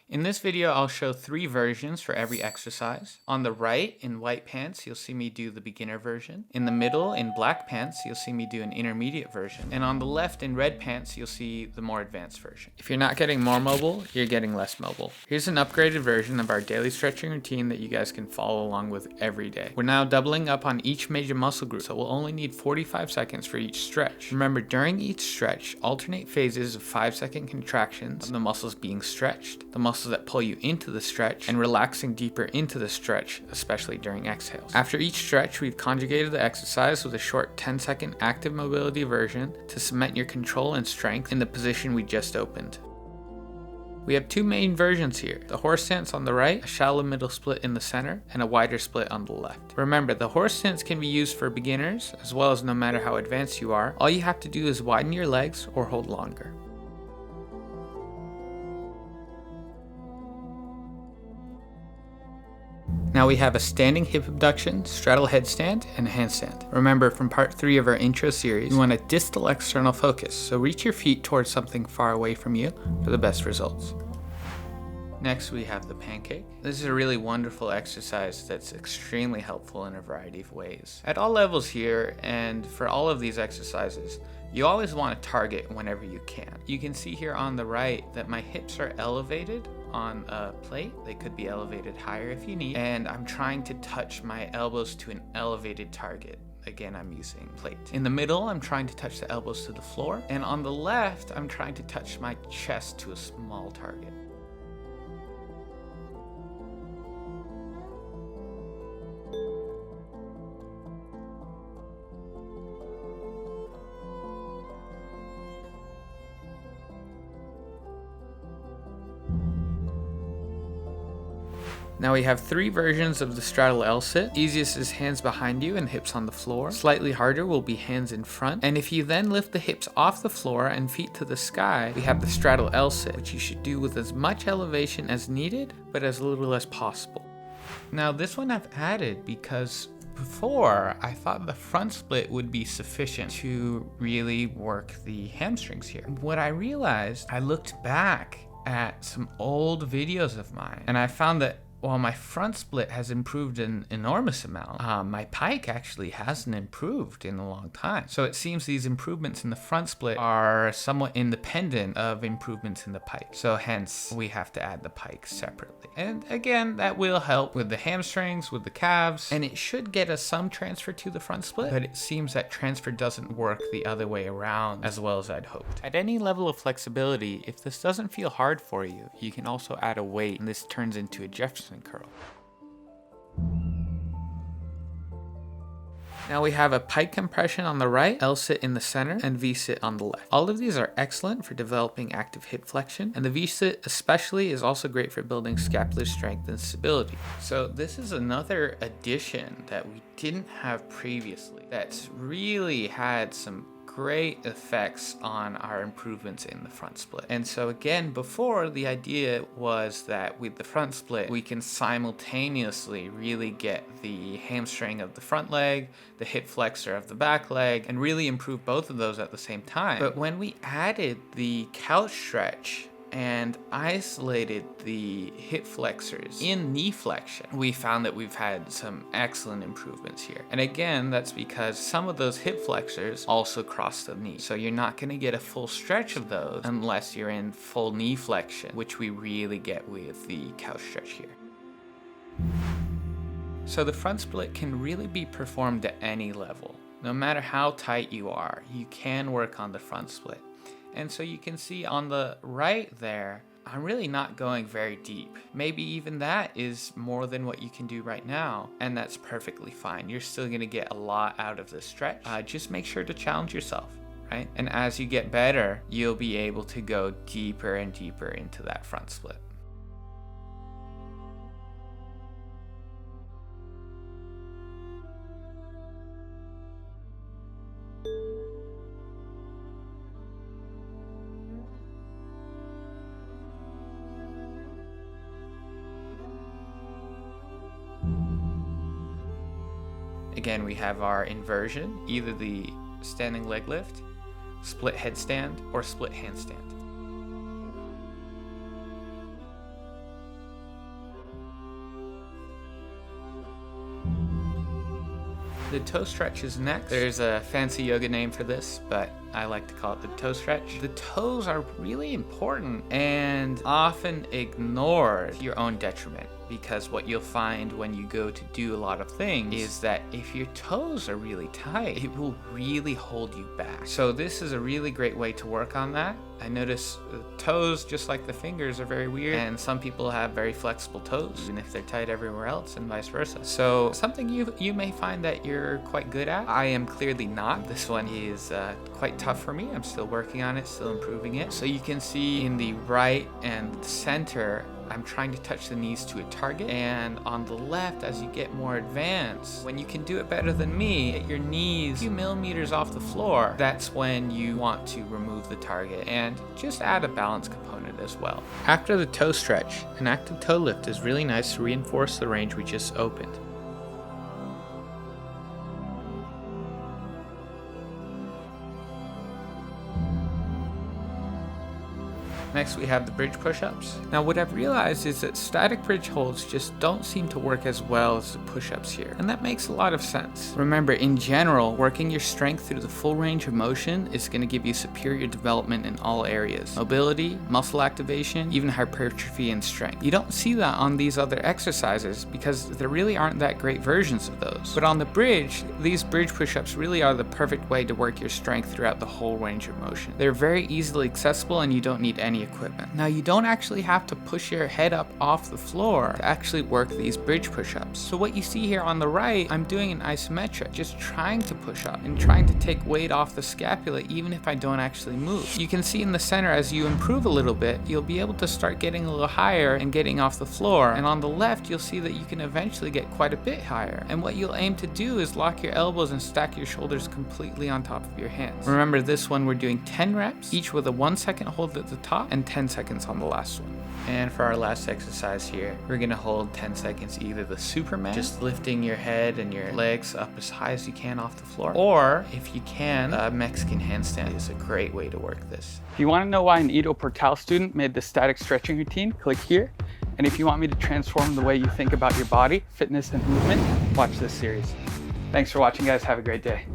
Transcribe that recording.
In this video, I'll show 3 versions for every exercise. On the right, in white pants, you'll see me do the beginner version. In the middle, in black pants, you'll see me do an intermediate version. And on the left, in red pants, you'll see the more advanced version. If you're not getting more mobile, you're getting less mobile. Here's an upgraded version of our daily stretching routine that you guys can follow along with every day. We're now doubling up on each major muscle group, so we'll only need 45 seconds for each stretch. Remember, during each stretch, alternate phases of 5-second contractions of the muscles being stretched, the muscles that pull you into the stretch, and relaxing deeper into the stretch, especially during exhales. After each stretch, we've conjugated the exercise with a short 10-second active mobility version to cement your control and strength in the position we just opened. We have 2 main versions here, the horse stance on the right, a shallow middle split in the center, and a wider split on the left. Remember, the horse stance can be used for beginners, as well as no matter how advanced you are. All you have to do is widen your legs or hold longer. Now we have a standing hip abduction, straddle headstand, and a handstand. Remember, from part 3 of our intro series, you want a distal external focus, so reach your feet towards something far away from you for the best results. Next, we have the pancake. This is a really wonderful exercise that's extremely helpful in a variety of ways. At all levels here, and for all of these exercises, you always want to target whenever you can. You can see here on the right that my hips are elevated on a plate. They could be elevated higher if you need, and I'm trying to touch my elbows to an elevated target. Again, I'm using plate. In the middle, I'm trying to touch the elbows to the floor, and on the left, I'm trying to touch my chest to a small target. Now we have 3 versions of the straddle L sit. Easiest is hands behind you and hips on the floor. Slightly harder will be hands in front. And if you then lift the hips off the floor and feet to the sky, we have the straddle L sit, which you should do with as much elevation as needed, but as little as possible. Now this one I've added because before, I thought the front split would be sufficient to really work the hamstrings here. What I realized, I looked back at some old videos of mine, and I found that while my front split has improved an enormous amount, my pike actually hasn't improved in a long time. So it seems these improvements in the front split are somewhat independent of improvements in the pike. So hence, we have to add the pike separately. And again, that will help with the hamstrings, with the calves, and it should get us some transfer to the front split, but it seems that transfer doesn't work the other way around as well as I'd hoped. At any level of flexibility, if this doesn't feel hard for you, you can also add a weight, and this turns into a Jefferson curl. Now we have a pike compression on the right, L sit in the center, and V sit on the left. All of these are excellent for developing active hip flexion, and the V sit especially is also great for building scapular strength and stability. So this is another addition that we didn't have previously that's really had some great effects on our improvements in the front split. And so again, before, the idea was that with the front split, we can simultaneously really get the hamstring of the front leg, the hip flexor of the back leg, and really improve both of those at the same time. But when we added the couch stretch and isolated the hip flexors in knee flexion, we found that we've had some excellent improvements here. And again, that's because some of those hip flexors also cross the knee. So you're not going to get a full stretch of those unless you're in full knee flexion, which we really get with the couch stretch here. So the front split can really be performed at any level. No matter how tight you are, you can work on the front split. And so you can see on the right there, I'm really not going very deep. Maybe even that is more than what you can do right now, and that's perfectly fine. You're still gonna get a lot out of this stretch. Just make sure to challenge yourself, right? And as you get better, you'll be able to go deeper and deeper into that front split. Again, we have our inversion, either the standing leg lift, split headstand, or split handstand. The toe stretch is next. There's a fancy yoga name for this, but I like to call it the toe stretch. The toes are really important and often ignored to your own detriment, because what you'll find when you go to do a lot of things is that if your toes are really tight, it will really hold you back. So this is a really great way to work on that. I notice the toes, just like the fingers, are very weird, and some people have very flexible toes, even if they're tight everywhere else, and vice versa. So something you may find that you're quite good at. I am clearly not. This one is quite tough for me. I'm still working on it, still improving it. So you can see in the right and center, I'm trying to touch the knees to a target, and on the left, as you get more advanced, when you can do it better than me, get your knees a few millimeters off the floor, that's when you want to remove the target and just add a balance component as well. After the toe stretch, an active toe lift is really nice to reinforce the range we just opened. Next, we have the bridge push-ups. Now, what I've realized is that static bridge holds just don't seem to work as well as the push-ups here, and that makes a lot of sense. Remember, in general, working your strength through the full range of motion is going to give you superior development in all areas: mobility, muscle activation, even hypertrophy and strength. You don't see that on these other exercises because there really aren't that great versions of those. But on the bridge, these bridge push-ups really are the perfect way to work your strength throughout the whole range of motion. They're very easily accessible and you don't need any equipment. Now, you don't actually have to push your head up off the floor to actually work these bridge push-ups. So what you see here on the right, I'm doing an isometric, just trying to push up and trying to take weight off the scapula even if I don't actually move. You can see in the center, as you improve a little bit, you'll be able to start getting a little higher and getting off the floor. And on the left, you'll see that you can eventually get quite a bit higher. And what you'll aim to do is lock your elbows and stack your shoulders completely on top of your hands. Remember, this one we're doing 10 reps, each with a 1 second hold at the top and 10 seconds on the last one. And for our last exercise here, we're gonna hold 10 seconds either the Superman, just lifting your head and your legs up as high as you can off the floor, or if you can, a Mexican handstand is a great way to work this. If you wanna know why an Edo Portal student made this static stretching routine, click here. And if you want me to transform the way you think about your body, fitness, and movement, watch this series. Thanks for watching, guys. Have a great day.